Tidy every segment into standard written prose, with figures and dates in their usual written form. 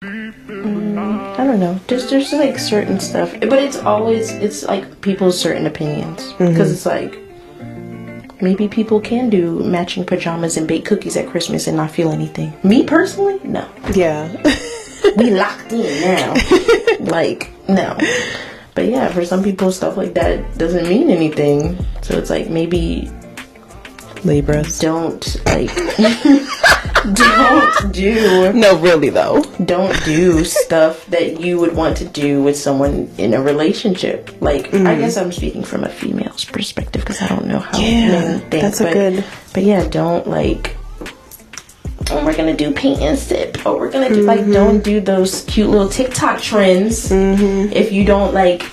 I don't know. There's like certain stuff, but it's like people's certain opinions, because it's like maybe people can do matching pajamas and bake cookies at Christmas and not feel anything. Me personally, no. Yeah. We locked in now. Like, no. But yeah, for some people, stuff like that doesn't mean anything. So it's like, maybe Libras. Don't, like, don't do... No, really, though. Don't do stuff that you would want to do with someone in a relationship. Like, I guess I'm speaking from a female's perspective, because I don't know how men think. That's good... But yeah, don't, like... Oh, we're gonna do paint and sip. Oh, we're gonna do, like, don't do those cute little TikTok trends if you don't, like,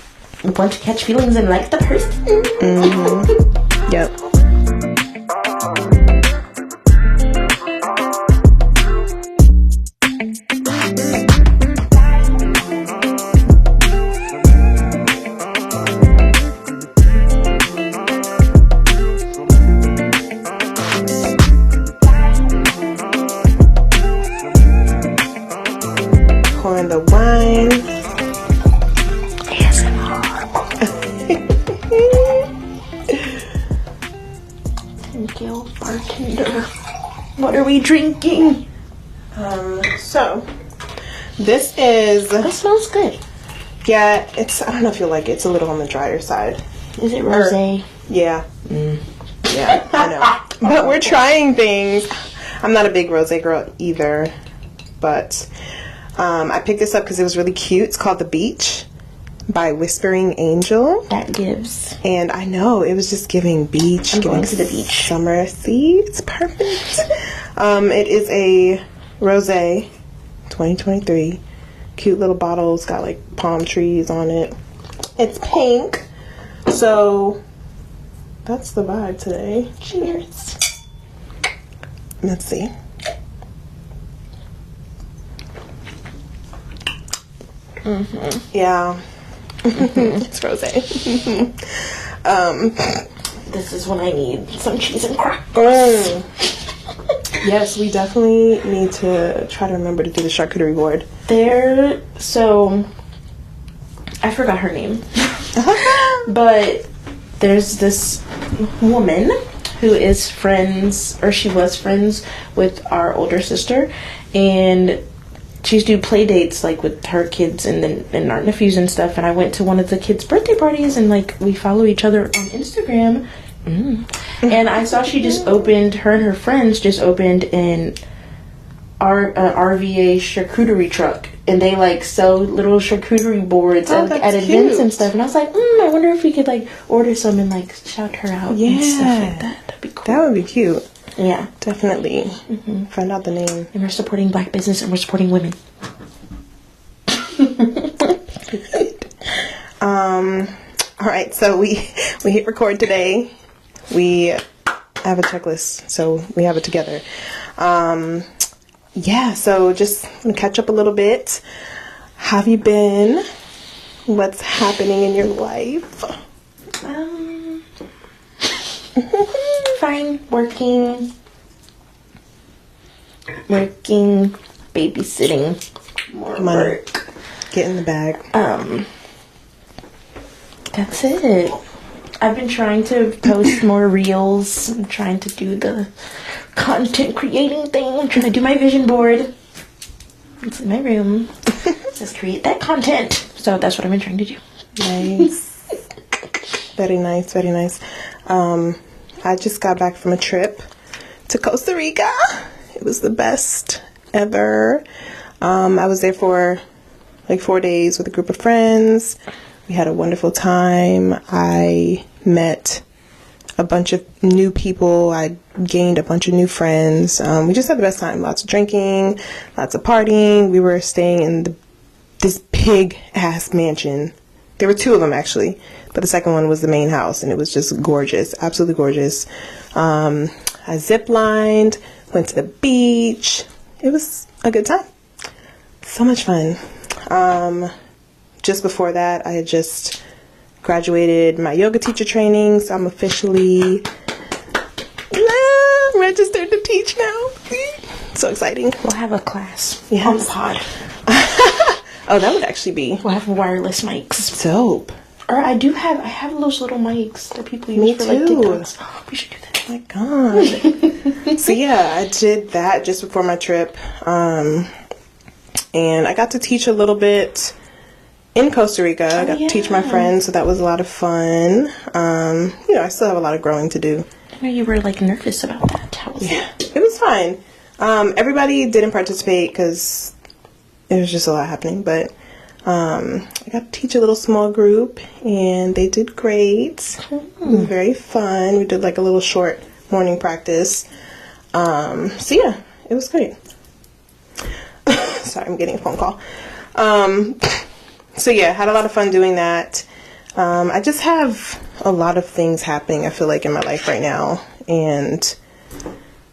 want to catch feelings and like the person. Yep. Pouring the wine. Thank you, bartender. What are we drinking? So this is... That smells good. Yeah, it's... I don't know if you'll like it. It's a little on the drier side. Is it rosé? Yeah. Yeah, I know. But we're trying things. I'm not a big rosé girl either. But I picked this up because it was really cute. It's called The Beach by Whispering Angel. That gives. And I know, it was just giving beach. I'm going to the beach. Summer. See? It's perfect. It is a rosé 2023. Cute little bottle. It's got like palm trees on it. It's pink. So that's the vibe today. Cheers. Let's see. Yeah. It's rosé. This is when I need some cheese and crackers. Yes, we definitely need to try to remember to do the charcuterie board. So I forgot her name. But there's this woman who is friends, or she was friends with our older sister, and she used to do play dates like with her kids and our nephews and stuff. And I went to one of the kids' birthday parties, and like we follow each other on Instagram. And I saw she just opened, her and her friends just opened an RVA charcuterie truck, and they like sell little charcuterie boards at events and stuff. And I was like, I wonder if we could like order some and like shout her out and stuff like that. That'd be cool. That would be cute. Yeah, definitely. Find out the name. And we're supporting Black business, and we're supporting women. All right, so we hit record today. We have a checklist, so we have it together. Yeah, so just gonna catch up a little bit. How have you been? What's happening in your life? Fine. Working, babysitting, more work. Get in the bag. That's it. I've been trying to post more reels. I'm trying to do the content creating thing. I'm trying to do my vision board. It's in my room. It says create that content. So that's what I've been trying to do. Nice. Very nice, very nice. I just got back from a trip to Costa Rica. It was the best ever. I was there for like 4 days with a group of friends. We had a wonderful time. I met a bunch of new people. I gained a bunch of new friends. We just had the best time. Lots of drinking, lots of partying. We were staying in this big ass mansion. There were two of them actually, but the second one was the main house, and it was just gorgeous, absolutely gorgeous. I zip lined, went to the beach. It was a good time. So much fun. Just before that, I had just graduated my yoga teacher training, so I'm officially registered to teach now. So exciting. We'll have a class Yes. on the pod. Oh, that would actually be We'll have wireless mics. dope. Or I have those little mics that people use Me for like too. TikToks. Oh, we should do that. Oh my god. So yeah, I did that just before my trip. And I got to teach a little bit in Costa Rica. I got to teach my friends, so that was a lot of fun. I still have a lot of growing to do. I know you were like nervous about that. How was it? It was fine. Everybody didn't participate because it was just a lot happening, but I got to teach a little small group, and they did great. It was very fun. We did like a little short morning practice. So yeah, it was great. Sorry, I'm getting a phone call. So yeah, had a lot of fun doing that. I just have a lot of things happening, I feel like, in my life right now, and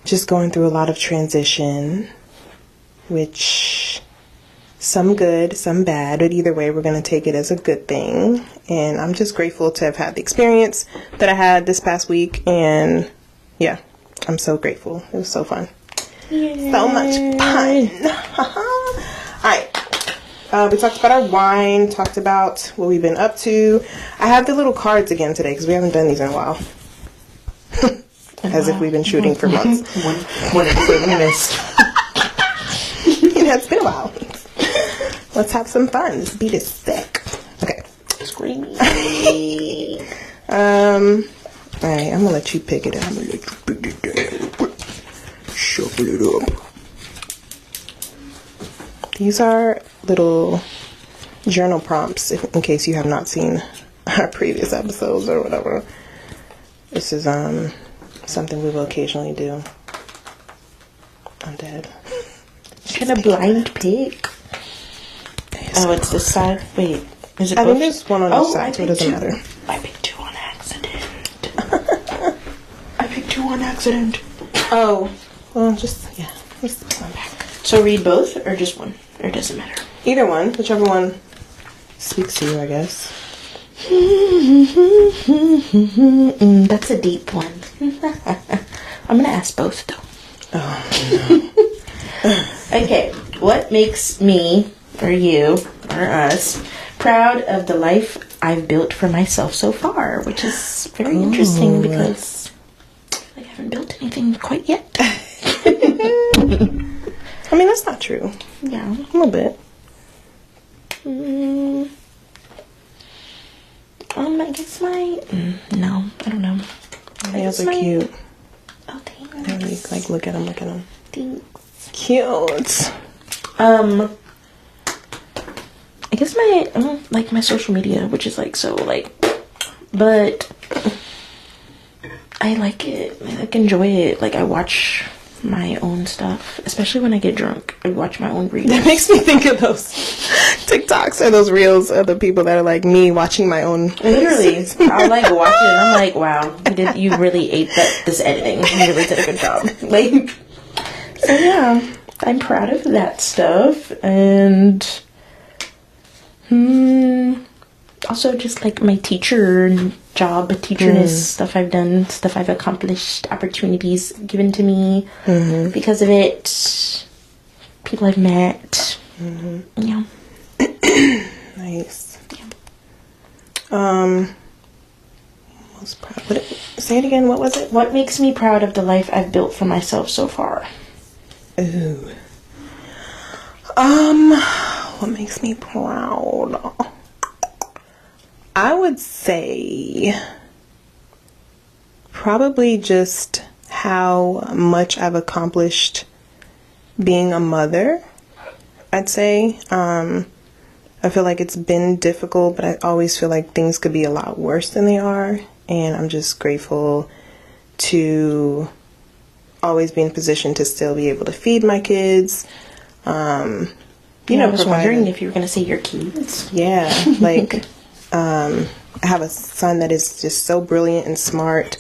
just going through a lot of transition, which some good, some bad, but either way, we're going to take it as a good thing. And I'm just grateful to have had the experience that I had this past week. And yeah, I'm so grateful. It was so fun. Yay. So much fun. All right. We talked about our wine, talked about what we've been up to. I have the little cards again today because we haven't done these in a while. As if we've been shooting for months. One episode we missed. It's been a while. Let's have some fun. This beat is sick. Okay. Screaming. Alright, I'm gonna let you pick it up. I'm gonna let you pick it down. Shuffle it up. These are little journal prompts in case you have not seen our previous episodes or whatever. This is something we will occasionally do. I'm dead. Can a blind pick? Oh, it's this side. Wait, is it? I both? think there's one on each side, so it doesn't matter. I picked two on accident. I picked two on accident. Oh, Well, just one back. so read both or just one, or it doesn't matter. Either one, whichever one speaks to you, I guess. That's a deep one. I'm gonna ask both though. Oh, Okay, what makes me, or you, or us, proud of the life I've built for myself so far? Which is very interesting because I haven't built anything quite yet. I mean, that's not true. Yeah. A little bit. I guess no, I don't know. Nails are cute. Oh, thanks. Really, like, look at them. Thanks. Cute. I guess my social media, which is like so like, but I like it. I like enjoy it. Like I watch my own stuff, especially when I get drunk. I watch my own reels. That makes me think of those TikToks or those reels of the people that are like me watching my own. Literally, I'll like watch it and I'm like, wow, you really ate this editing. You really did a good job. Like, so yeah, I'm proud of that stuff. And also just like my teacherness stuff I've done, stuff I've accomplished, opportunities given to me because of it, people I've met. Yeah. Nice. Most proud. Say it again. What was it? What makes me proud of the life I've built for myself so far? Ooh. What makes me proud? I would say probably just how much I've accomplished being a mother, I'd say. I feel like it's been difficult, but I always feel like things could be a lot worse than they are. And I'm just grateful to always be in a position to still be able to feed my kids. I was wondering if you were going to say your kids. Yeah, like I have a son that is just so brilliant and smart.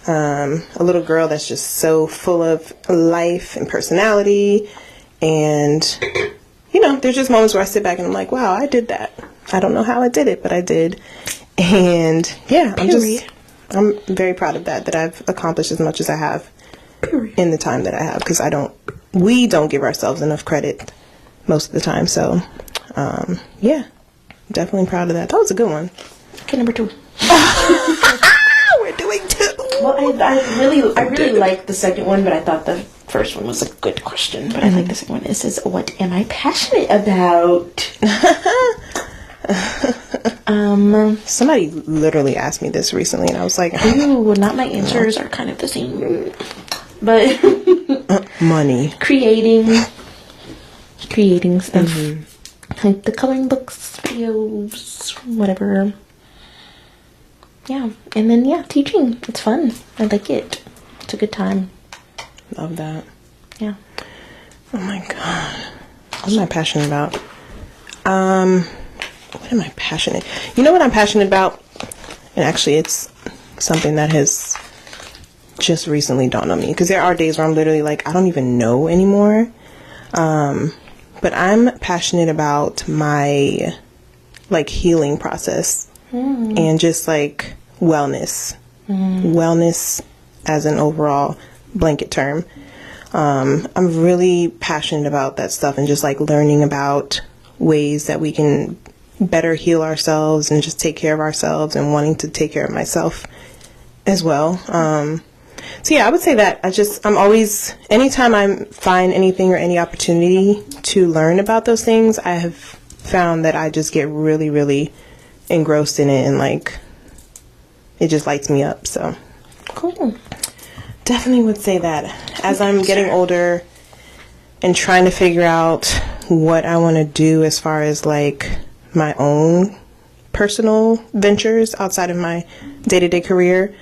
A little girl that's just so full of life and personality. And, there's just moments where I sit back and I'm like, wow, I did that. I don't know how I did it, but I did. And yeah, I'm very proud of that I've accomplished as much as I have in the time that I have, because I don't we don't give ourselves enough credit most of the time. So, yeah, definitely proud of that. That was a good one. Okay, number 2. We're doing 2. Well, I really like the second one, but I thought the first one was a good question. But I like the second one. It says, "What am I passionate about?" Somebody literally asked me this recently, and I was like, "Ooh, not my answers are kind of the same." But money, creating stuff, like the coloring books, videos, whatever. Yeah, and then teaching. It's fun. I like it. It's a good time. Love that. Yeah. Oh my god, what am I passionate about? What am I passionate? You know what I'm passionate about? And actually, it's something that has just recently dawned on me, because there are days where I'm literally like, I don't even know anymore. But I'm passionate about my like healing process and just like wellness as an overall blanket term. I'm really passionate about that stuff, and just like learning about ways that we can better heal ourselves and just take care of ourselves, and wanting to take care of myself as well. So yeah, I would say that I'm always, anytime I find anything or any opportunity to learn about those things, I have found that I just get really, really engrossed in it, and like, it just lights me up. So Cool. definitely would say that as I'm getting older and trying to figure out what I want to do as far as like my own personal ventures outside of my day-to-day career,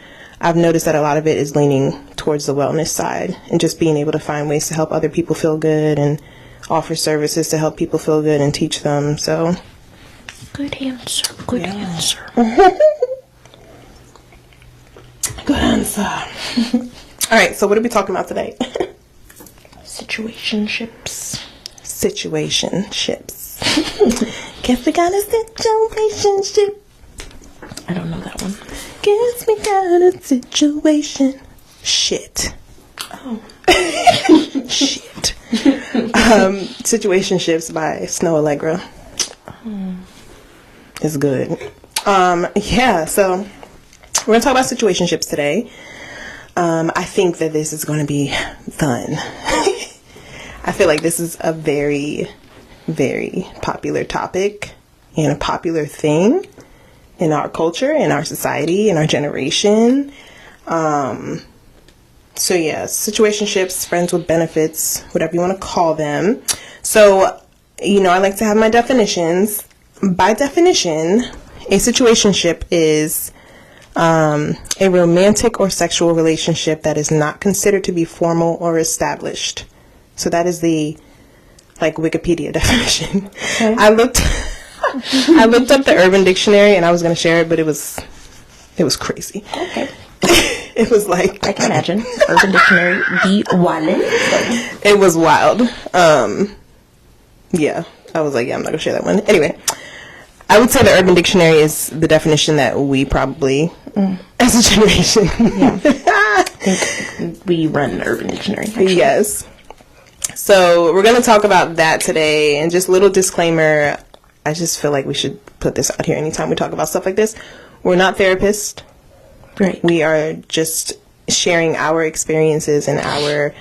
I've noticed that a lot of it is leaning towards the wellness side, and just being able to find ways to help other people feel good and offer services to help people feel good and teach them. So Good answer. Good answer. good answer. All right, so what are we talking about today? Situationships. Situationships. Guess we got a situationship. I don't know that one. Guess we got a situation. Shit. Oh. Shit. Situationships by Snow Allegra. It's good. Yeah, so we're going to talk about situationships today. I think that this is going to be fun. I feel like this is a very, very popular topic and a popular thing in our culture, in our society, in our generation. So yeah, situationships, friends with benefits, whatever you want to call them. So, I like to have my definitions. By definition, a situationship is a romantic or sexual relationship that is not considered to be formal or established. So that is the Wikipedia definition. Okay. I looked up the Urban Dictionary, and I was going to share it, but it was crazy. Okay. It was like, I can imagine. Urban Dictionary, the wallet. It was wild. Yeah, I was like, yeah, I'm not gonna share that one. Anyway, I would say the Urban Dictionary is the definition that we probably, as a generation, I think we run Urban Dictionary. Actually. Yes. So we're gonna talk about that today, and just a little disclaimer. I just feel like we should put this out here anytime we talk about stuff like this. We're not therapists. Right. We are just sharing our experiences and our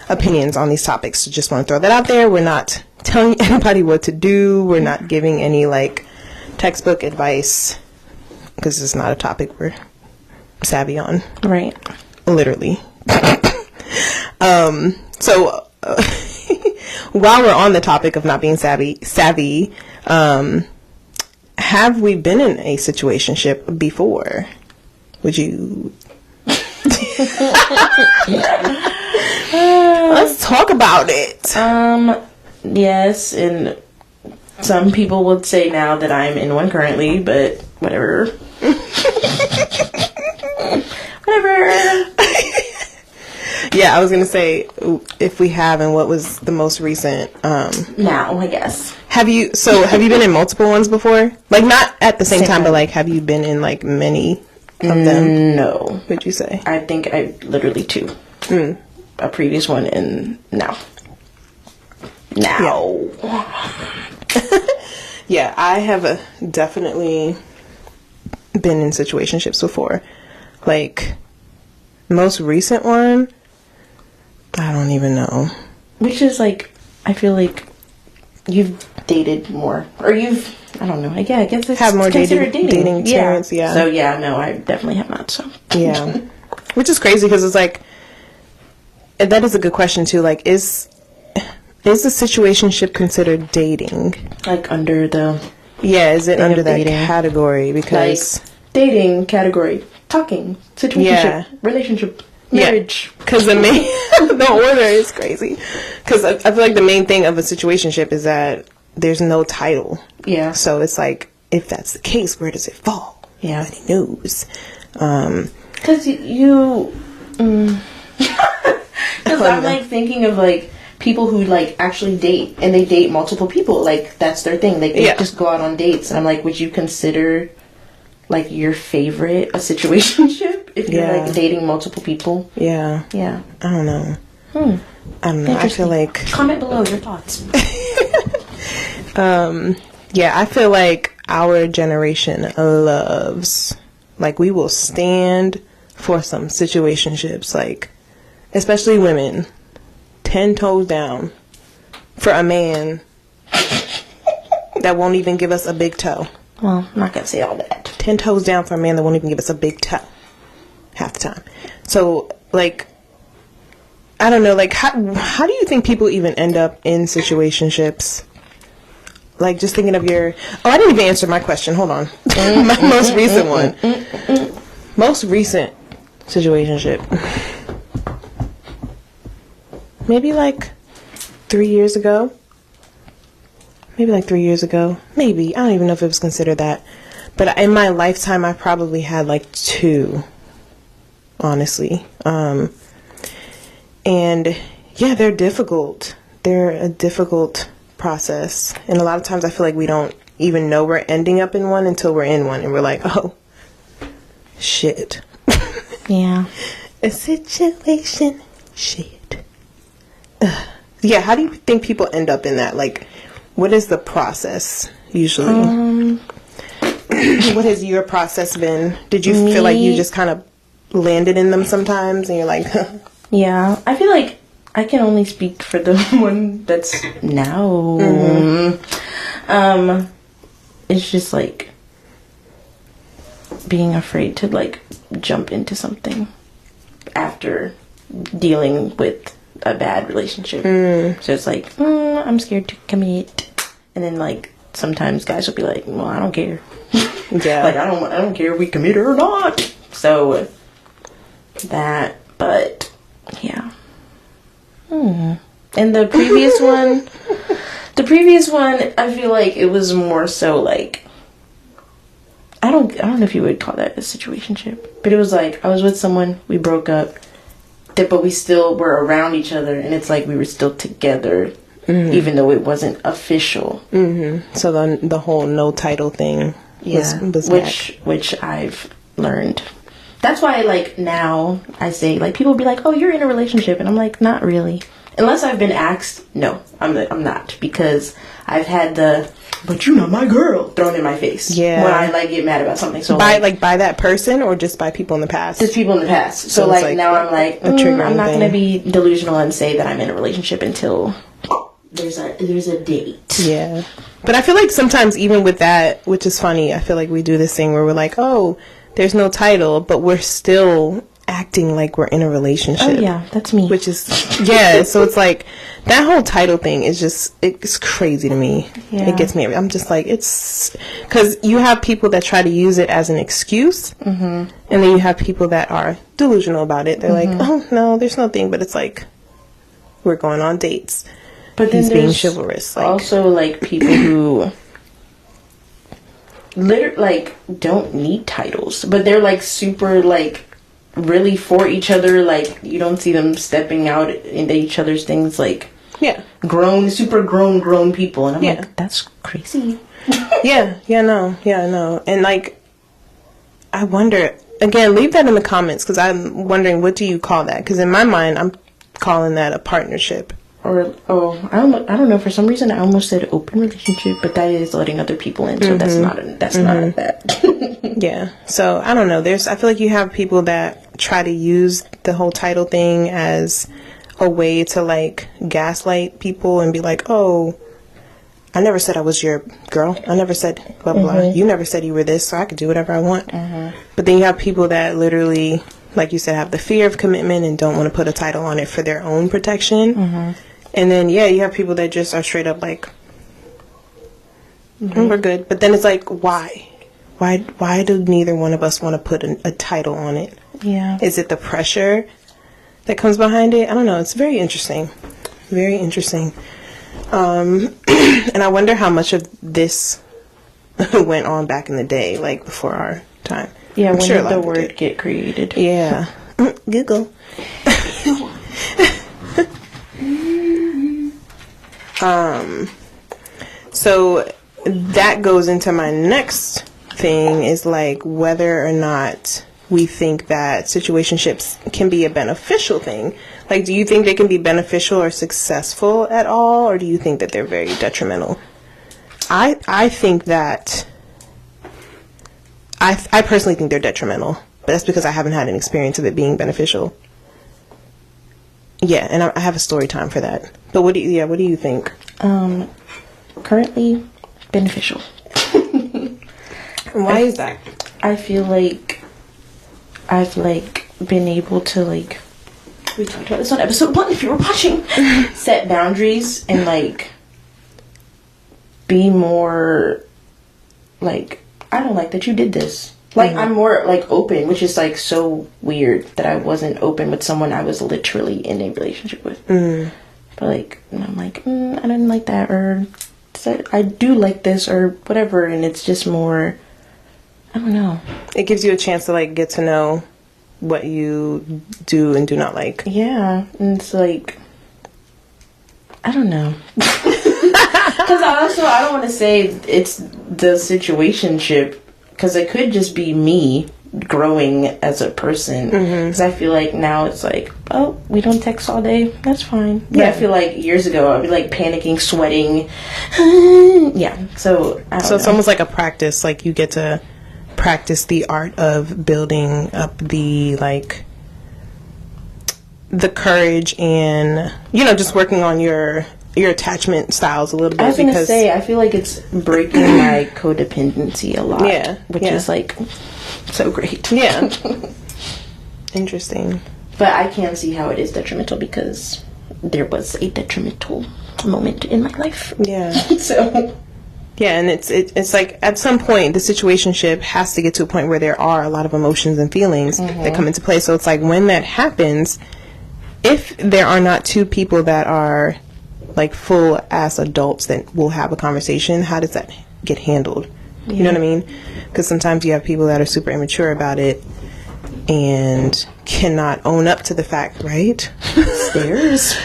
opinions on these topics. So just want to throw that out there. We're not telling anybody what to do. We're not giving any textbook advice, because it's not a topic we're savvy on. Right. Literally. So while we're on the topic of not being savvy, have we been in a situationship before? Would you? Let's talk about it. Yes, and some people would say now that I'm in one currently, but whatever. Whatever. Yeah, I was gonna say, if we have, and what was the most recent? Now, I guess. Have you been in multiple ones before? Not at the same time, but have you been in many of them? No. Would you say? I think I literally 2. A previous one and now. now. Yeah, I have definitely been in situationships before. Like, most recent one, I don't even know. Which is like, I feel like you've dated more, or you've, I don't know. Yeah, I guess it's Have more considered dating experience. Yeah. So yeah, no, I definitely have not. So yeah, which is crazy because it's like, that is a good question too. Like, is the situationship considered dating? Like under the is it under that dating category? Because like dating category, talking, situationship, relationship, marriage. Because the main the order is crazy. Because I feel like the main thing of a situationship is that there's no title. Yeah. So it's like, if that's the case, where does it fall? Yeah. Nobody knows. Because because I'm like thinking of like people who like actually date and they date multiple people. Like that's their thing. Like they just go out on dates. And I'm like, would you consider like your favorite a situationship if you're like dating multiple people? Yeah. Yeah. I don't know. I don't know. I feel like, comment below your thoughts. I feel like our generation loves, like, we will stand for some situationships, like, especially women, 10 toes down for a man that won't even give us a big toe. Well, I'm not gonna say all that. 10 toes down for a man that won't even give us a big toe half the time. So, like, I don't know, like, how do you think people even end up in situationships? Like, just thinking of your... Oh, I didn't even answer my question. Hold on. My most recent one. Most recent situationship. Maybe, like, 3 years ago. Maybe, like, 3 years ago. Maybe. I don't even know if it was considered that. But in my lifetime, I probably had, like, 2. Honestly. And, yeah, they're difficult. They're a difficult process, and a lot of times I feel like we don't even know we're ending up in one until we're in one and we're like, oh shit. Yeah. A situation shit. Yeah, how do you think people end up in that? Like, what is the process usually? What has your process been? Did you feel like you just kind of landed in them sometimes and you're like yeah, I feel like I can only speak for the one that's now. It's just like being afraid to like jump into something after dealing with a bad relationship. So it's like, I'm scared to commit. And then like sometimes guys will be like, well, I don't care. Yeah. Like I don't care if we commit or not. So that, but yeah. And the previous one, I feel like it was more so like, I don't know if you would call that a situationship, but it was like I was with someone, we broke up, but we still were around each other, and it's like we were still together, even though it wasn't official. So the whole no title thing was which I've learned. That's why, like, now I say, like, people be like, oh, you're in a relationship. And I'm like, not really. Unless I've been asked, no, I'm not. Because I've had the, but you're not my girl, thrown in my face. Yeah. When I, like, get mad about something. So by that person or just by people in the past? Just people in the past. So like now I'm like, I'm not going to be delusional and say that I'm in a relationship until there's a date. Yeah. But I feel like sometimes even with that, which is funny, I feel like we do this thing where we're like, oh, there's no title, but we're still acting like we're in a relationship. Oh yeah, that's me. Which is, yeah, so it's like, that whole title thing is just, it's crazy to me. Yeah. It gets me, I'm just like, it's, because you have people that try to use it as an excuse, and then you have people that are delusional about it. They're like, oh no, there's no thing, but it's like, we're going on dates. But then he's being chivalrous. Like, also, like, people who like don't need titles, but they're like super like really for each other. Like you don't see them stepping out into each other's things. Like super grown people, and I'm like, that's crazy. No. And like, I wonder again. Leave that in the comments because I'm wondering, what do you call that? Because in my mind, I'm calling that a partnership. I don't know, for some reason I almost said open relationship, but that is letting other people in, so that's not that. Yeah. So I don't know, I feel like you have people that try to use the whole title thing as a way to like gaslight people and be like, oh, I never said I was your girl, I never said blah blah, you never said you were this, so I could do whatever I want. But then you have people that literally, like you said, have the fear of commitment and don't want to put a title on it for their own protection. And then, yeah, you have people that just are straight up like, we're good. But then it's like, why? Why do neither one of us want to put a title on it? Yeah. Is it the pressure that comes behind it? I don't know. It's very interesting. Very interesting. And I wonder how much of this went on back in the day, like before our time. Yeah, when did the word get created? Yeah. Google. So that goes into my next thing, is like whether or not we think that situationships can be a beneficial thing. Like, do you think they can be beneficial or successful at all, or do you think that they're very detrimental? I think that I personally think they're detrimental, but that's because I haven't had an experience of it being beneficial. Yeah, and I have a story time for that. But what do you think? Currently, beneficial. And why is that? I feel like I've been able to we talked about this on episode 1 if you were watching, set boundaries and be more I don't like that you did this. I'm more open, which is so weird that I wasn't open with someone I was literally in a relationship with. But I'm I didn't like that, or I do like this, or whatever, and it's just more, I don't know. It gives you a chance to get to know what you do and do not like. Yeah, and it's I don't know. Because I don't want to say it's the situationship, because it could just be me growing as a person. Because I feel now it's oh, we don't text all day, that's fine. But I feel years ago I'd be panicking, sweating. Yeah, so I don't know. It's almost like a practice. You get to practice the art of building up the courage and just working on your attachment styles a little bit. I was gonna say, I feel it's breaking my codependency a lot. Yeah, which is so great. Yeah. Interesting. But I can see how it is detrimental, because there was a detrimental moment in my life. Yeah. So. Yeah, and it's at some point the situationship has to get to a point where there are a lot of emotions and feelings that come into play. So it's when that happens, if there are not two people that are full ass adults that will have a conversation, how does that get handled? Yeah. You know what I mean? Because sometimes you have people that are super immature about it and cannot own up to the fact, right? Stairs.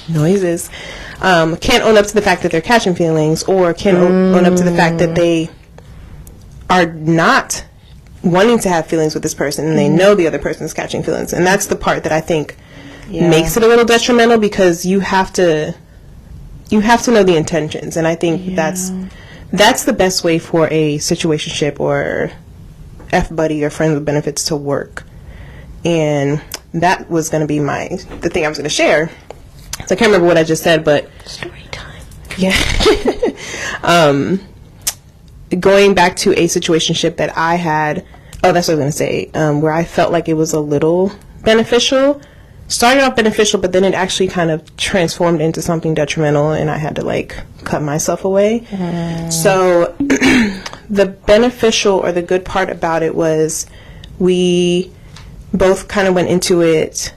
Noises. Can't own up to the fact that they're catching feelings, or can't own up to the fact that they are not wanting to have feelings with this person, and they know the other person is catching feelings. And that's the part that I think makes it a little detrimental, because you have to know the intentions. And I think that's the best way for a situationship or F-buddy or friends with benefits to work. And that was going to be the thing I was going to share. So I can't remember what I just said, but story time. Yeah. Going back to a situationship that I had, that's what I was going to say, where I felt like it was a little beneficial. Started off beneficial, but then it actually kind of transformed into something detrimental, and I had to cut myself away. So the beneficial or the good part about it was we both kind of went into it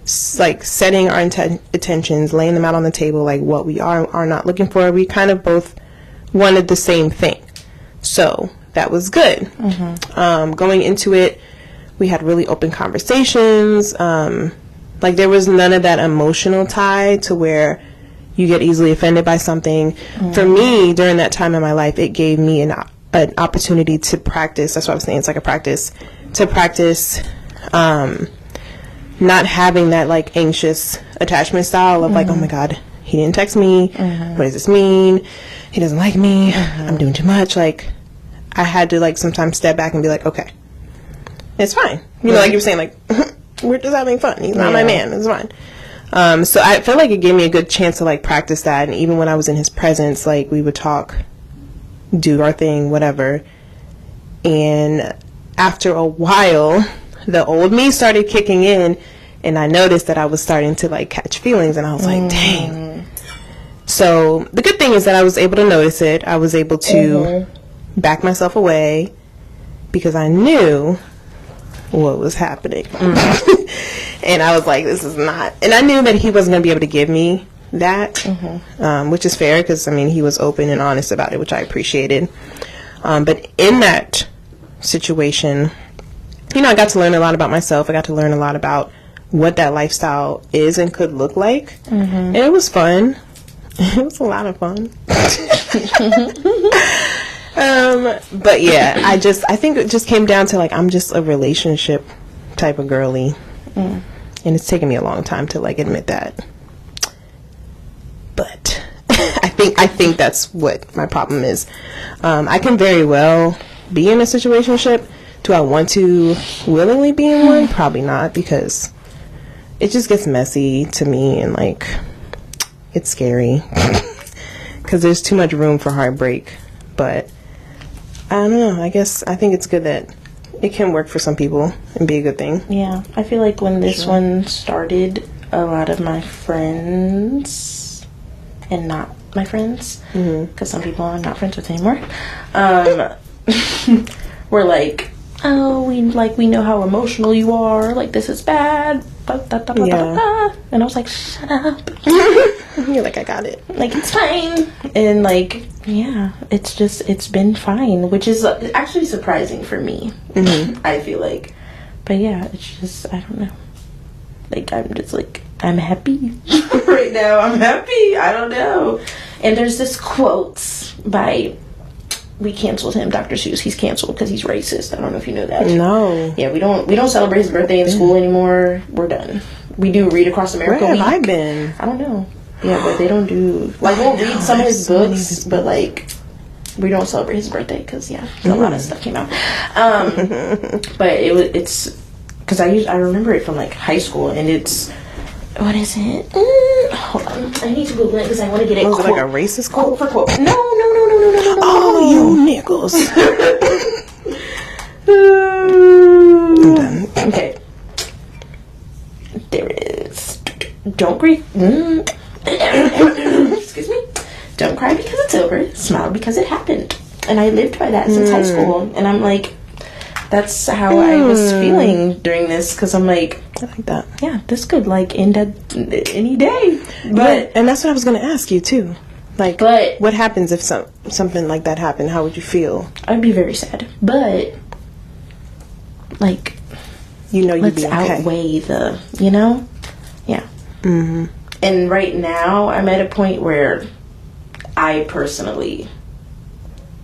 setting our intentions, laying them out on the table, what we are not looking for. We kind of both wanted the same thing, so that was good. Going into it, we had really open conversations. There was none of that emotional tie to where you get easily offended by something. For me, during that time in my life, it gave me an opportunity to practice. That's what I was saying. It's like a practice to practice not having that like anxious attachment style of like, oh my God, he didn't text me. What does this mean? He doesn't like me. I'm doing too much. Like, I had to like sometimes step back and be like, okay, it's fine. You know, like you were saying, like, we're just having fun. He's not my man. It's fine. So I felt like it gave me a good chance to like practice that. And even when I was in his presence, like we would talk, do our thing, whatever. And after a while, the old me started kicking in, and I noticed that I was starting to like catch feelings, and I was like, dang. So the good thing is that I was able to notice it. I was able to back myself away because I knew what was happening. And I was like, this is not, and I knew that he wasn't going to be able to give me that, which is fair because, I mean, he was open and honest about it, which I appreciated. But in that situation, you know, I got to learn a lot about myself. I got to learn a lot about what that lifestyle is and could look like. And it was fun. It was a lot of fun. But yeah, I think it just came down to like, I'm just a relationship type of girly. And it's taken me a long time to like admit that. But I think that's what my problem is. I can very well be in a situationship. Do I want to willingly be in one? Probably not, because it just gets messy to me, and like it's scary because there's too much room for heartbreak. But I don't know, I think it's good that it can work for some people and be a good thing. Yeah, I feel like when this one started, a lot of my friends, and not my friends, because some people I'm not friends with anymore, were like, oh, we know how emotional you are, like this is bad, and I was like, shut up. You're like, I got it, like it's fine. And like, yeah, it's been fine, which is actually surprising for me. I feel like, but yeah, it's just, I don't know, like I'm just like, I'm happy right now. I'm happy. I don't know. And there's this quote by, we canceled him, Dr. Seuss. He's canceled because he's racist. I don't know if you know that. No. Yeah, we don't celebrate his birthday in school anymore. We're done. We do Read Across America. Where have I been? I don't know. Yeah, but they don't do, like, we'll read some of his books, but like, we don't celebrate his birthday because a lot of stuff came out. But it's because I remember it from like high school, and it's, what is it? Hold on, I need to Google it because I want to get it. Was it like a racist quote? For quote? No. Oh, you niggles. I'm done. Okay. There it is. Don't grieve. Excuse me. Don't cry because it's over. Smile because it happened. And I lived by that since high school. And I'm like, that's how I was feeling during this, because I'm like, I like that. Yeah, this could like end at any day. But and that's what I was going to ask you too. Like, but what happens if something like that happened? How would you feel? I'd be very sad. But like, you know, you'd be okay. Outweigh the, you know, yeah. And right now, I'm at a point where I personally,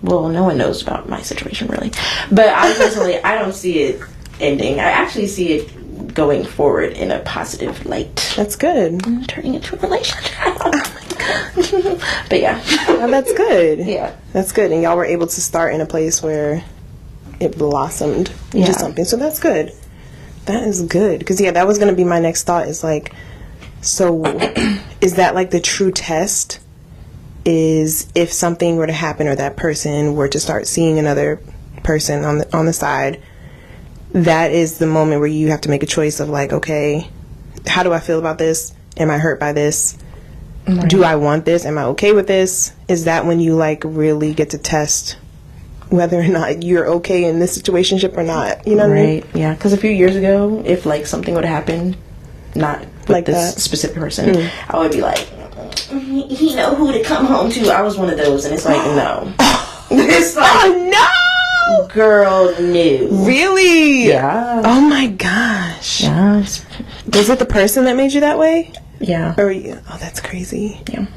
well, no one knows about my situation really, but I personally, I don't see it ending. I actually see it going forward in a positive light. That's good. And turning into a relationship. Oh my God. But yeah. Well, that's good. Yeah. That's good. And y'all were able to start in a place where it blossomed into something. So that's good. That is good. Because, yeah, that was going to be my next thought, is like, so is that like the true test? Is if something were to happen, or that person were to start seeing another person on the side, that is the moment where you have to make a choice of like, okay, how do I feel about this? Am I hurt by this? Right. Do I want this? Am I okay with this? Is that when you like really get to test whether or not you're okay in this situationship or not? You know what I mean? Yeah, because a few years ago, if like something would happen, not with like this specific person, I would be like, he know who to come home to. I was one of those, and it's like, no. It's like, oh no, girl, no. Really? Yeah. Oh my gosh. Yeah. Was it the person that made you that way? Yeah. Or oh, that's crazy. Yeah.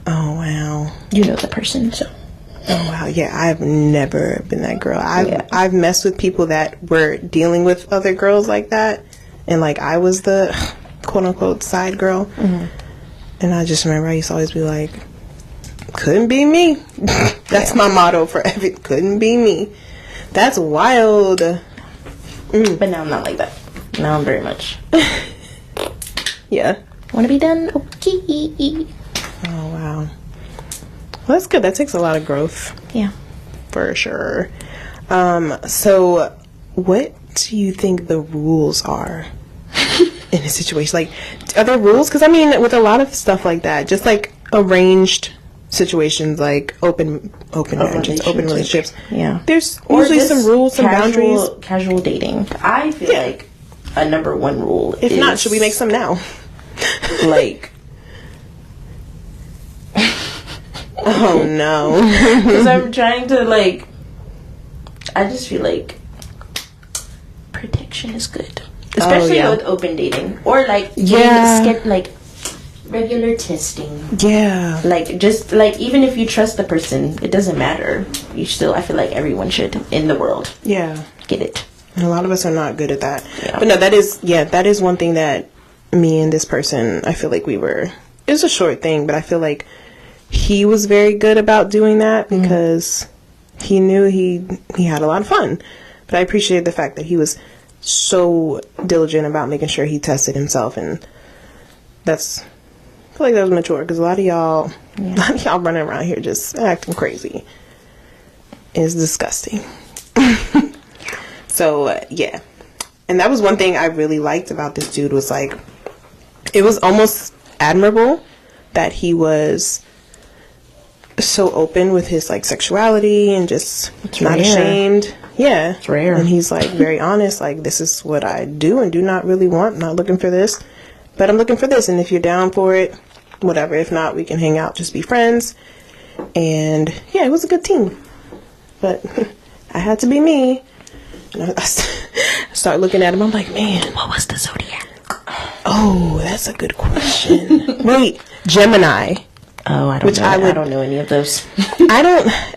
Oh wow. You know the person, so. Oh wow. Yeah, I've never been that girl. I've messed with people that were dealing with other girls like that, and like I was the quote unquote side girl. And I just remember I used to always be like, couldn't be me. That's my motto for couldn't be me. That's wild. But now I'm not like that. Now I'm very much. Yeah. Want to be done? Okay. Oh, wow. Well, that's good. That takes a lot of growth. Yeah. For sure. So what do you think the rules are in a situation? Like, are there rules? Because, I mean, with a lot of stuff like that, just like arranged situations, like open marriages, open relationships. Yeah. There's usually some rules, some boundaries. Casual dating. I feel like a number one rule If not, should we make some now? Like... Oh, no. Because I'm trying to, like... I just feel like protection is good. Especially with open dating. Or, like, like, regular testing. Yeah. Like, just, like, even if you trust the person, it doesn't matter. You still, I feel like everyone should in the world. Yeah. Get it. And a lot of us are not good at that. Yeah. But no, that is one thing that me and this person, I feel like it was a short thing, but I feel like he was very good about doing that because he knew he had a lot of fun. But I appreciated the fact that he was so diligent about making sure he tested himself, and I feel like that was mature, because a lot of y'all running around here just acting crazy is disgusting. So yeah, and that was one thing I really liked about this dude, was like, it was almost admirable that he was so open with his like sexuality and just not ashamed. Yeah, it's rare. And he's like very honest, like, this is what I do and do not really want. I'm not looking for this, but I'm looking for this, and if you're down for it, whatever. If not, we can hang out, just be friends. And yeah, it was a good team. But I had to be me. And I start looking at him. I'm like, man, What was the zodiac? oh, that's a good question. Wait, Gemini. Oh, I don't know any of those. I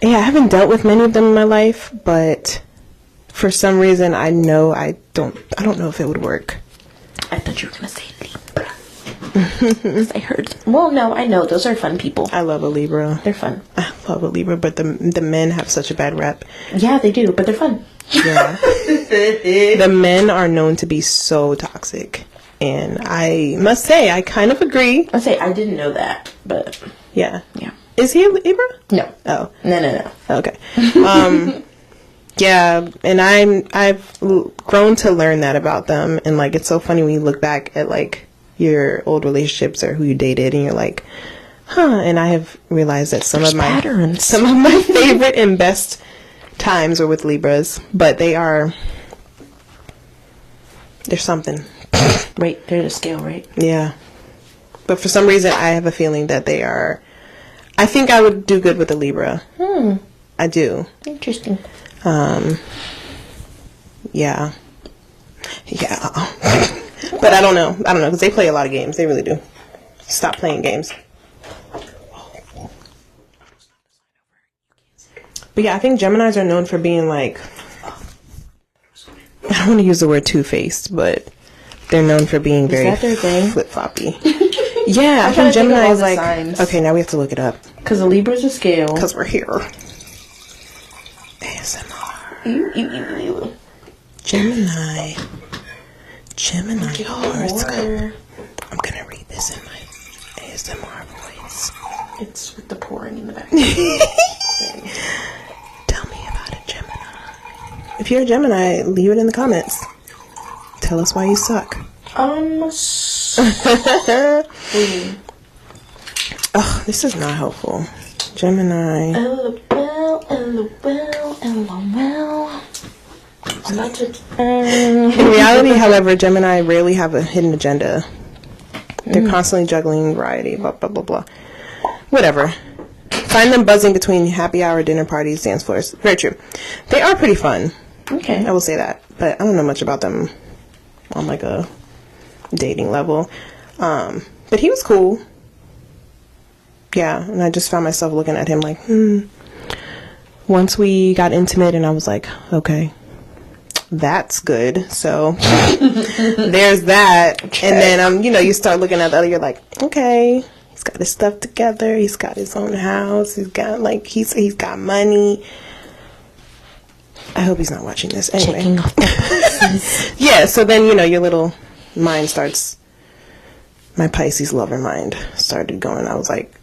haven't dealt with many of them in my life, but for some reason I don't know if it would work. I thought you were gonna say Libra. 'Cause I heard. Well, no, I know those are fun people. I love a Libra. They're fun. I love a Libra, but the men have such a bad rep. Yeah, they do, but they're fun. Yeah. The men are known to be so toxic, and I must say I kind of agree. I didn't know that, but Yeah. yeah. Is he a Libra? No. Oh. No. Okay. Yeah, and I've grown to learn that about them, and like, it's so funny when you look back at like your old relationships or who you dated, and you're like, huh. And I have realized that some of my favorite and best times were with Libras, but there's something. Right, they're the scale, right? Yeah, but for some reason I have a feeling that I think I would do good with a Libra. I do. Interesting. Yeah. But I don't know, because they play a lot of games. They really do. Stop playing games. But yeah, I think Geminis are known for being like, I don't want to use the word two-faced, but they're known for being very flip-floppy. Yeah, I think Gemini is like, signs. Okay, now we have to look it up. Because the Libra's a scale. Because we're here. ASMR. Gemini horoscope. I'm gonna read this in my ASMR voice. It's with the pouring in the back. Tell me about a Gemini. If you're a Gemini, leave it in the comments. Tell us why you suck. Oh, this is not helpful. Gemini. LOL. In reality, however, Gemini rarely have a hidden agenda. They're constantly juggling variety, blah, blah, blah, blah. Whatever. Find them buzzing between happy hour, dinner parties, dance floors. Very true. They are pretty fun. Okay. I will say that. But I don't know much about them on like a dating level. But he was cool. Yeah, and I just found myself looking at him like, Once we got intimate and I was like, okay, that's good. So there's that. Okay. And then, you start looking at the other, you're like, okay, he's got his stuff together. He's got his own house. He's got, he's got money. I hope he's not watching this. Anyway. Checking off the boxes. Yeah, so then, your little mind starts, my Pisces lover mind started going. I was like,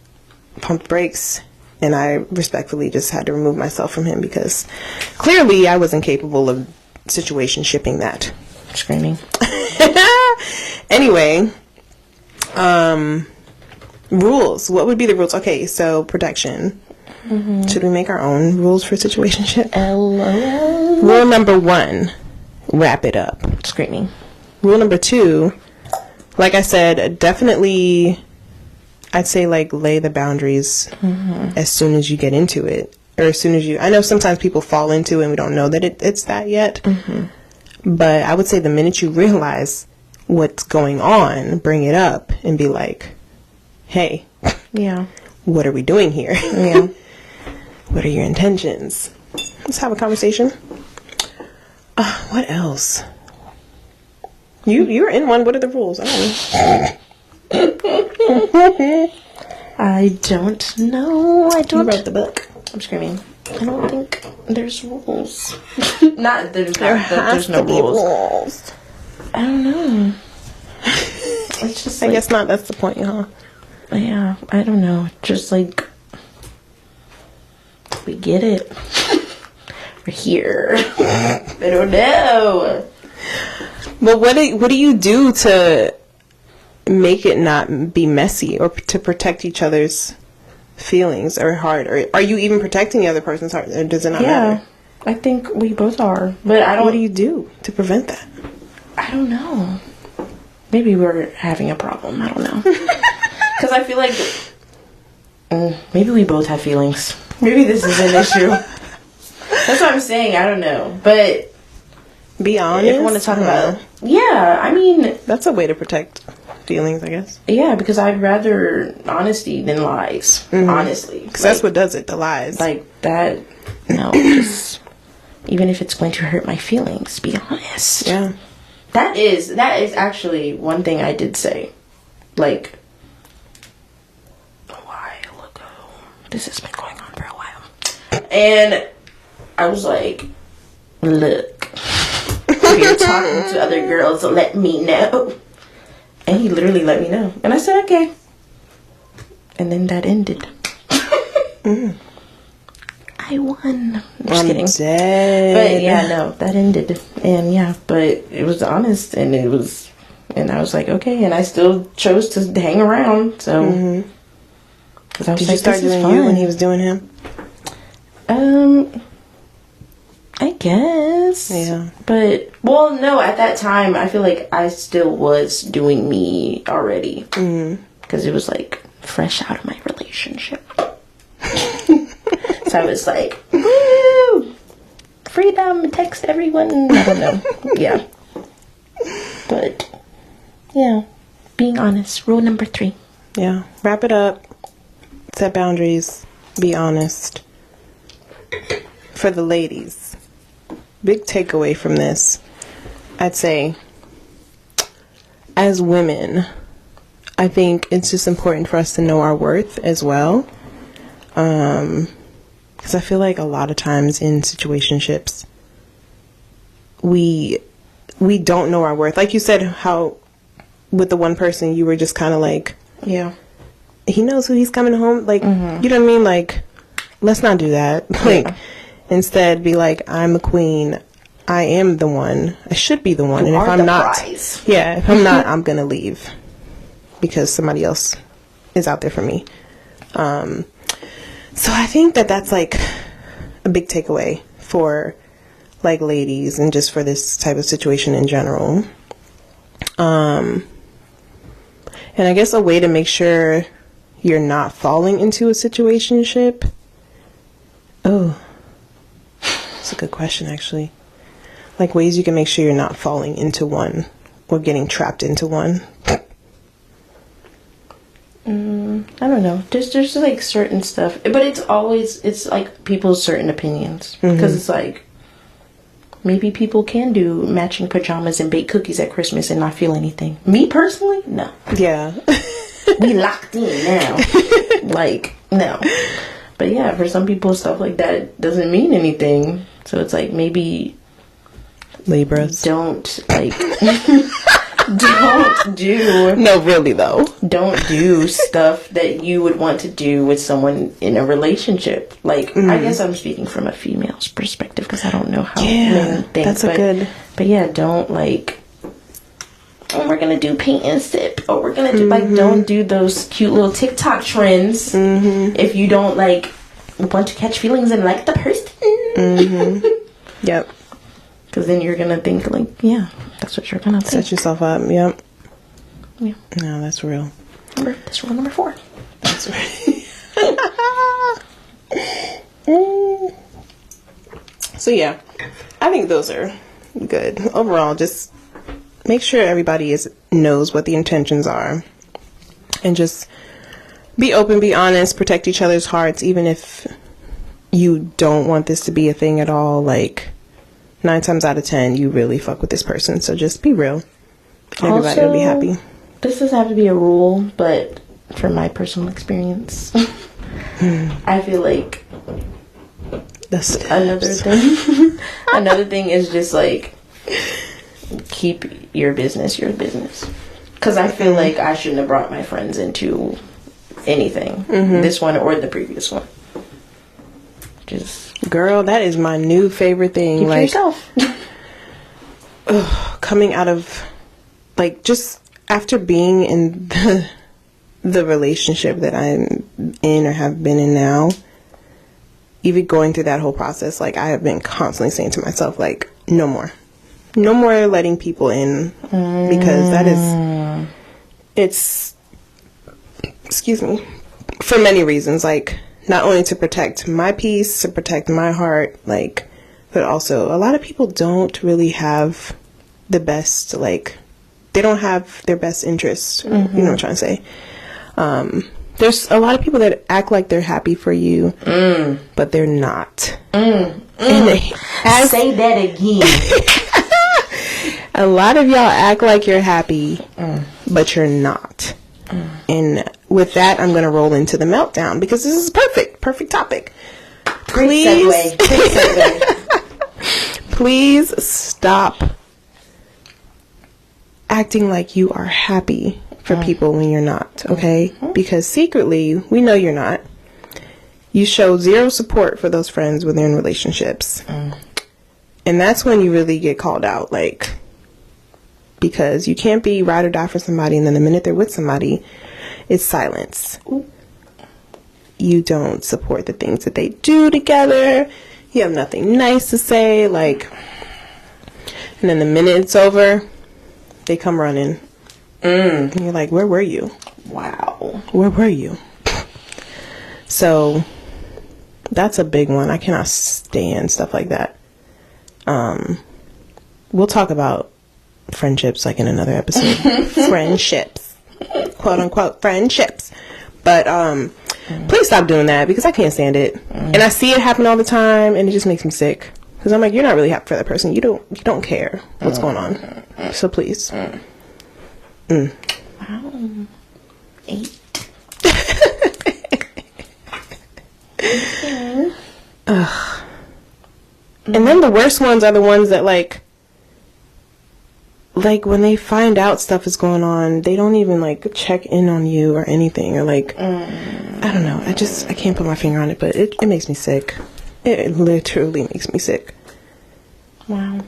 pumped brakes. And I respectfully just had to remove myself from him because clearly I wasn't capable of situationshipping that. Screaming. Anyway, rules. What would be the rules? Okay, so protection. Mm-hmm. Should we make our own rules for situationship? LOL. Rule number 1, wrap it up. Screaming. Rule number 2, like I said, definitely, I'd say lay the boundaries as soon as you get into it. Or as soon as I know sometimes people fall into it and we don't know that it's that yet. Mm-hmm. But I would say the minute you realize what's going on, bring it up and be like, hey, yeah, what are we doing here? Yeah. What are your intentions? Let's have a conversation. What else? You're in one. What are the rules? I don't know. I don't know. You wrote the book. I'm screaming. I don't think there's rules. There's no rules. I don't know. It's just I guess not. That's the point, huh? Yeah, I don't know. Just we get it. We're here. I don't know. But what do you do to make it not be messy or to protect each other's feelings or heart? Or are you even protecting the other person's heart? Or does it not matter? I think we both are. But I don't. What do you do to prevent that? I don't know. Maybe we're having a problem. I don't know. Because I feel like maybe we both have feelings. Maybe this is an issue. That's what I'm saying. I don't know. But be honest. If you want to talk about it. Yeah, I mean. That's a way to protect feelings, I guess. Yeah, because I'd rather honesty than lies. Mm-hmm. Honestly. Because that's what does it, the lies. Like that. No, just. Even if it's going to hurt my feelings, be honest. Yeah. That is actually one thing I did say. Like, a while ago. This has been going on for a while. And I was like, look, if you're talking to other girls, let me know. And he literally let me know. And I said, okay. And then that ended. I won. I'm just kidding. Dead. But yeah, no, that ended. And yeah, but it was honest and I was like, okay. And I still chose to hang around. So, because I was Did like, you start doing you when he was doing him? I guess. Yeah. But, well, no, at that time, I feel like I still was doing me already. Because it was like fresh out of my relationship. So I was like, woo! Freedom, text everyone. I don't know. Yeah. But, yeah. Being honest. Rule number 3. Yeah. Wrap it up. Set boundaries. Be honest. For the ladies, big takeaway from this, I'd say, as women, I think it's just important for us to know our worth as well. Because I feel like a lot of times in situationships, we don't know our worth. Like you said, how with the one person you were just kind of like, yeah, he knows who he's coming home. Like, you know what I mean? Like, let's not do that. Like, instead be like, I'm a queen. I am the one. I should be the one. You and if I'm not, prize. Yeah, if I'm not, I'm gonna leave because somebody else is out there for me. So I think that's like a big takeaway for like ladies and just for this type of situation in general. And I guess a way to make sure you're not falling into a situationship. Oh, that's a good question, actually. Like ways you can make sure you're not falling into one or getting trapped into one. I don't know. There's like certain stuff, but it's like people's certain opinions because it's like maybe people can do matching pajamas and bake cookies at Christmas and not feel anything. Me personally, no. Yeah. We locked in now. Like, no. But yeah, for some people, stuff like that doesn't mean anything. So it's like, maybe Libras. Don't, like, don't do... No, really, though. Don't do stuff that you would want to do with someone in a relationship. Like, I guess I'm speaking from a female's perspective because I don't know how men think. That's good... But yeah, don't, like... Oh, we're gonna do paint and sip. Oh, we're gonna do, like, don't do those cute little TikTok trends if you don't, like, want to catch feelings and like the person. Yep. Because then you're gonna think, like, yeah, that's what you're gonna think. Set yourself up. Yep. Yeah. No, that's real. That's rule number 4. That's right. So yeah, I think those are good. Overall, just make sure everybody knows what the intentions are, and just be open, be honest, protect each other's hearts, even if you don't want this to be a thing at all. Like, 9 times out of 10, you really fuck with this person. So just be real. And everybody will be happy. This doesn't have to be a rule, but from my personal experience, I feel like that's another thing. Another thing is just, like, keep your business your business. Because I feel like I shouldn't have brought my friends into anything. This one or the previous one. Just... Girl, that is my new favorite thing. Keep like, yourself. Coming out of, like, just after being in the relationship that I'm in or have been in now, even going through that whole process, like, I have been constantly saying to myself, like, no more letting people in, because that is, it's, excuse me, for many reasons, like, not only to protect my peace, to protect my heart, like, but also a lot of people don't really have the best, like, they don't have their best interests. You know what I'm trying to say? There's a lot of people that act like they're happy for you, but they're not. And say that again. A lot of y'all act like you're happy, but you're not. And with that, I'm going to roll into the meltdown, because this is perfect topic. Great segue. Please stop acting like you are happy for people when you're not, okay? Because secretly, we know you're not. You show zero support for those friends when they're in relationships. And that's when you really get called out, like, because you can't be ride or die for somebody, and then the minute they're with somebody, it's silence. You don't support the things that they do together. You have nothing nice to say, like, and then the minute it's over, they come running. And you're like, where were you? Wow. Where were you? So that's a big one. I cannot stand stuff like that. We'll talk about friendships, like, in another episode. Friendships, quote unquote friendships. But please stop doing that, because I can't stand it. And I see it happen all the time, and it just makes me sick, because I'm like, you're not really happy for that person. You don't care what's going on. So please. Wow. 8. Ugh. And then the worst ones are the ones that, like when they find out stuff is going on, they don't even, like, check in on you or anything, or, like, I don't know. I can't put my finger on it, but it makes me sick. It literally makes me sick. Wow.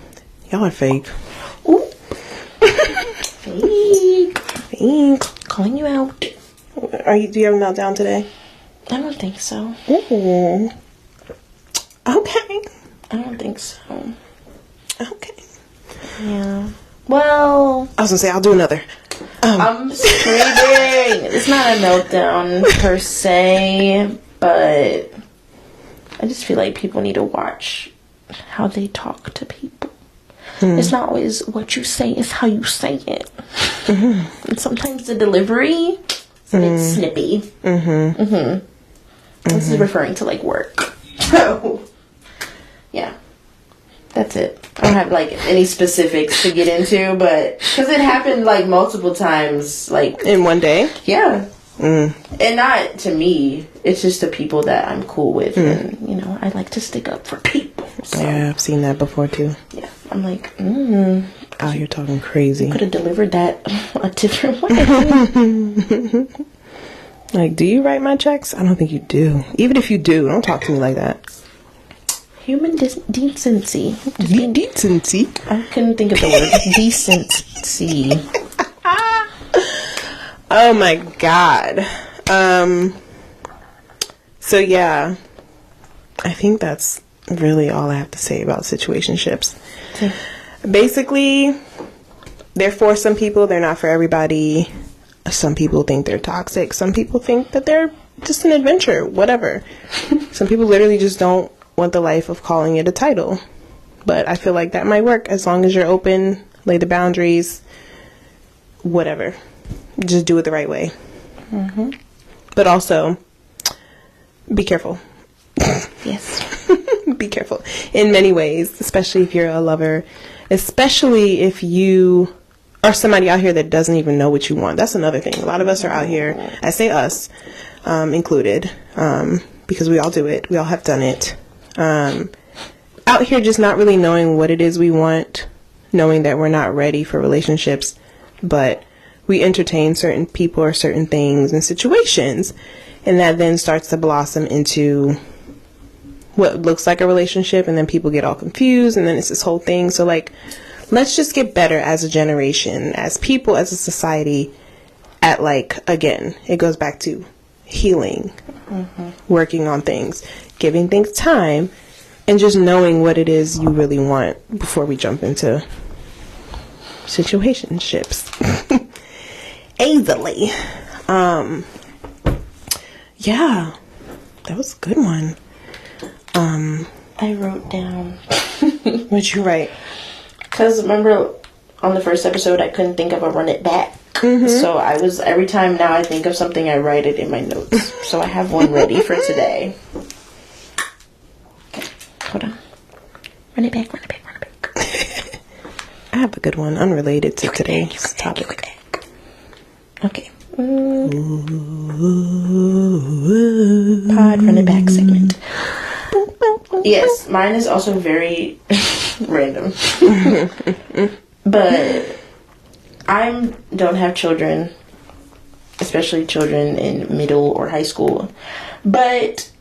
Y'all are fake. Ooh. Fake. Calling you out. Do you have a meltdown today? I don't think so. Ooh. Okay. I don't think so. Okay. Yeah. Well, I was gonna say, I'll do another. I'm screaming. It's not a meltdown per se, but I just feel like people need to watch how they talk to people. It's not always what you say, it's how you say it. And sometimes the delivery is a bit snippy. This is referring to, like, work. So, yeah. That's it. I don't have like any specifics to get into, but because it happened like multiple times, like in one day. Yeah. And not to me. It's just the people that I'm cool with, and you know, I like to stick up for people. So. Yeah, I've seen that before too. Yeah, I'm like, oh, you're talking crazy. You could have delivered that a different way. Like, do you write my checks? I don't think you do. Even if you do, don't talk to me like that. Human decency. Decency? I couldn't think of the word. Decency. Oh my god. So yeah, I think that's really all I have to say about situationships. Okay. Basically, they're for some people, they're not for everybody. Some people think they're toxic. Some people think that they're just an adventure, whatever. Some people literally just don't want the life of calling it a title. But I feel like that might work as long as you're open, lay the boundaries, whatever. Just do it the right way. But also, be careful. Yes. Be careful. In many ways, especially if you're a lover. Especially if you are somebody out here that doesn't even know what you want. That's another thing. A lot of us are out here, I say us, included, because we all do it. We all have done it. Out here just not really knowing what it is we want, knowing that we're not ready for relationships, but we entertain certain people or certain things and situations, and that then starts to blossom into what looks like a relationship, and then people get all confused, and then it's this whole thing. So like, let's just get better as a generation, as people, as a society, at like, again, it goes back to healing, working on things, giving things time, and just knowing what it is you really want before we jump into situationships. Easily. Yeah, that was a good one. I wrote down. What'd you write? Because remember on the first episode I couldn't think of a run it back. So I was, every time now I think of something, I write it in my notes. So I have one ready for today. Okay, hold on. Run it back, run it back, run it back. I have a good one unrelated to today's topic. Okay. Pod run it back segment. Yes, mine is also very random. But I don't have children, especially children in middle or high school. But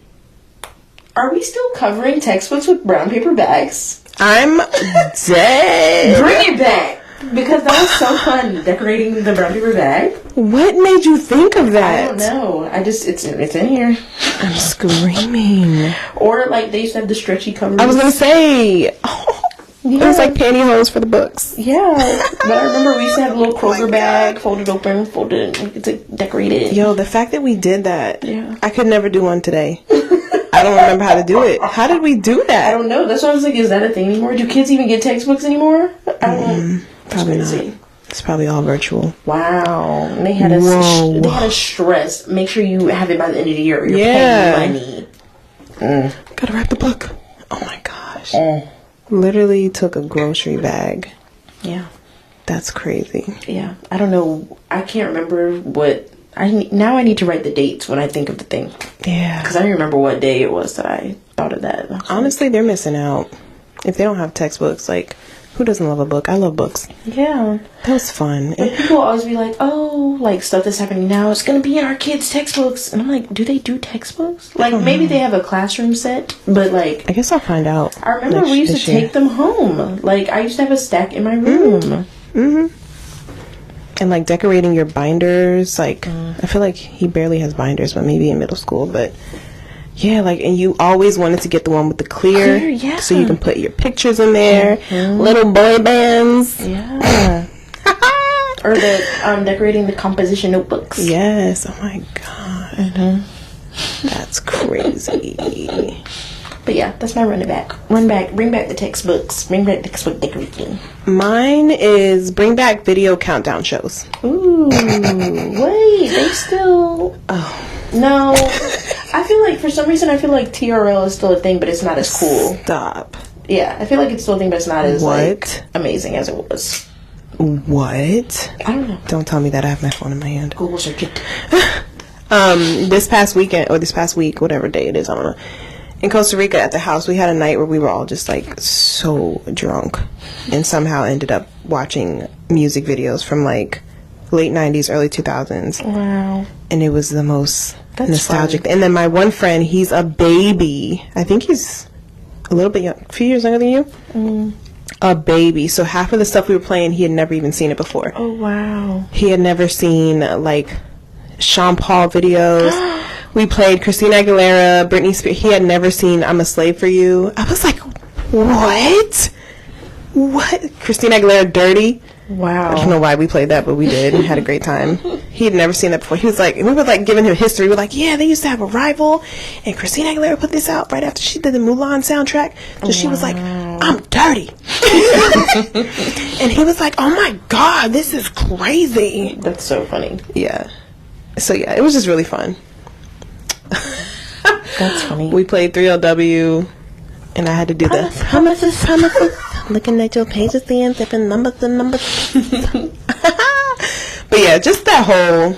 are we still covering textbooks with brown paper bags? I'm dead. Bring it back. Because that was so fun, decorating the brown paper bag. What made you think of that? I don't know. It's in here. I'm screaming. Or like they used to have the stretchy covers. I was gonna say, it was like pantyhose for the books. Yeah, but I remember we used to have a little Kroger bag, folded open, folded to decorate it. Yo, the fact that we did that, yeah, I could never do one today. I don't remember how to do it. How did we do that? I don't know. That's why I was like, is that a thing anymore? Do kids even get textbooks anymore? I don't. Probably not. It's probably all virtual. Wow. And they had a stress. Make sure you have it by the end of the year or you're paying money. Gotta wrap the book. Oh my gosh. Literally took a grocery bag. Yeah. That's crazy. Yeah. I don't know. I can't remember what... Now I need to write the dates when I think of the thing. Yeah. Because I don't remember what day it was that I thought of that. Honestly, they're missing out. If they don't have textbooks, like... Who doesn't love a book? I love books. Yeah. That was fun. And people always be like, oh, like, stuff that's happening now, it's going to be in our kids' textbooks. And I'm like, do they do textbooks? Like, maybe they have a classroom set, but, like... I guess I'll find out. I remember we used to take them home. Like, I used to have a stack in my room. And, like, decorating your binders. Like, I feel like he barely has binders, but maybe in middle school, but... Yeah, like, and you always wanted to get the one with the clear yeah. So you can put your pictures in there, little boy bands. Yeah. Or the decorating the composition notebooks. Yes. Oh my god. That's crazy. But yeah, that's my run it back. Run back, bring back the textbooks, bring back textbook decorating. Mine is bring back video countdown shows. Ooh, wait, they still... Oh. No. I feel like, for some reason, I feel like TRL is still a thing, but it's not as cool. Stop. Yeah, I feel like it's still a thing, but it's not as What? like amazing as it was. What? I don't know. Don't tell me that. I have my phone in my hand. Google search it. This past weekend, or this past week, whatever day it is, I don't know. In Costa Rica at the house, we had a night where we were all just like so drunk, and somehow ended up watching music videos from like late 90s, early 2000s. Wow. And it was the most That's nostalgic. fun. And then my one friend, he's a baby. I think he's a little bit young, a few years younger than you. A baby. So half of the stuff we were playing, he had never even seen it before. Oh, wow. He had never seen like Sean Paul videos. We played Christina Aguilera, Britney Spears. He had never seen I'm a Slave for You. I was like, what? What? Christina Aguilera, Dirty. Wow. I don't know why we played that, but we did. We had a great time. He had never seen that before. He was like, we were like giving him history. We were like, yeah, they used to have a rival, and Christina Aguilera put this out right after she did the Mulan soundtrack. So she was like, I'm dirty. And he was like, oh my God, this is crazy. That's so funny. Yeah. So yeah, it was just really fun. That's funny. We played 3LW, and I had to do promises. Looking at your pages, seeing different numbers. But yeah, just that whole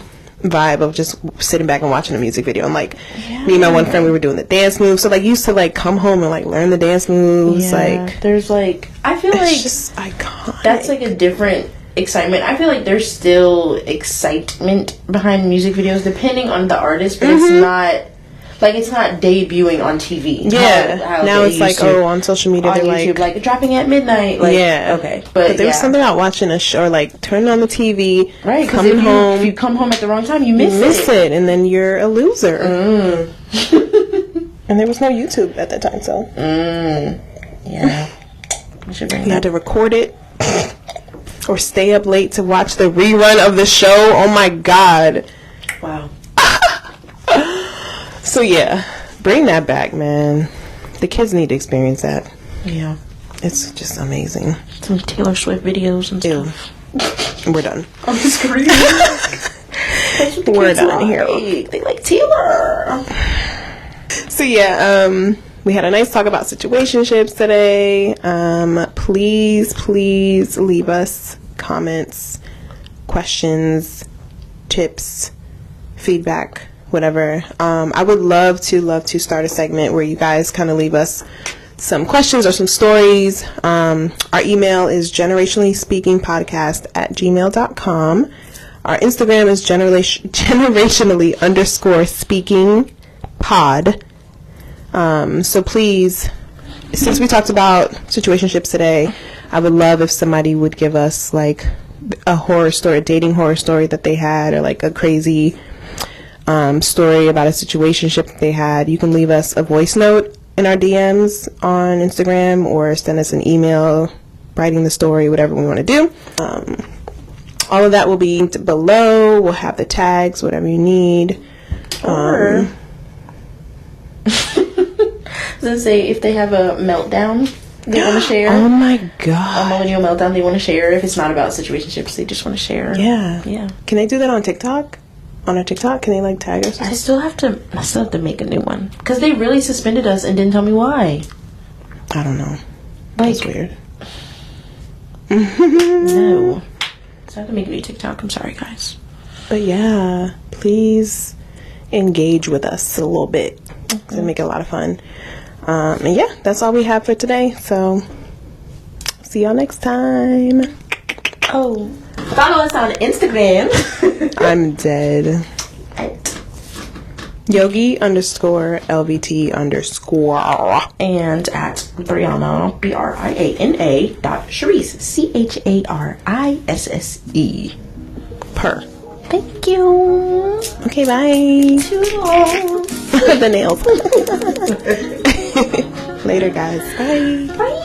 vibe of just sitting back and watching a music video. And like, me and my one friend, we were doing the dance moves. So like, used to like come home and like learn the dance moves. Like, there's like, I feel like it's just iconic. that's like a different excitement. I feel like there's still excitement behind music videos depending on the artist, but it's not like, it's not debuting on TV. Yeah. How Now they it's like, used to on social media, on they're YouTube, like dropping at midnight. Like, yeah. Okay. But there was something about watching a show, or like turning on the TV, right? Coming home. If you come home at the wrong time, you miss it, and then you're a loser. And there was no YouTube at that time, so yeah. We should bring you had to record it or stay up late to watch the rerun of the show. Oh my God. Wow. So yeah, bring that back, man. The kids need to experience that. Yeah. It's just amazing. Some Taylor Swift videos and stuff. Ew. We're done. On the screen. We're done here. They like Taylor. So yeah, we had a nice talk about situationships today. Please leave us comments, questions, tips, feedback, whatever. I would love to start a segment where you guys kind of leave us some questions or some stories. Our email is generationallyspeakingpodcast@gmail.com. Our Instagram is generationally_speaking_pod. So please, since we talked about situationships today, I would love if somebody would give us like a horror story, a dating horror story that they had, or like a crazy story about a situationship that they had. You can leave us a voice note in our DMs on Instagram, or send us an email writing the story, whatever we want to do. All of that will be below. We'll have the tags, whatever you need. Or let's say if they have a meltdown they want to share. Oh my A God. millennial meltdown they want to share. If it's not about situationships, they just want to share. Yeah. Yeah. Can they do that on TikTok? On our TikTok? Can they like tag us? I still have to make a new one because they really suspended us and didn't tell me why. I don't know. Like, That's weird. No. So I have to make a new TikTok. I'm sorry, guys. But yeah, please engage with us a little bit. It'll make it a lot of fun. And yeah, that's all we have for today. So see y'all next time. Oh, follow us on Instagram. I'm dead. At Yogi_LVT_. and at Brianna BRIANA.Charisse CHARISSE. Per. Thank you. Okay, bye. Toodles. The nails. Later, guys. Bye. Bye.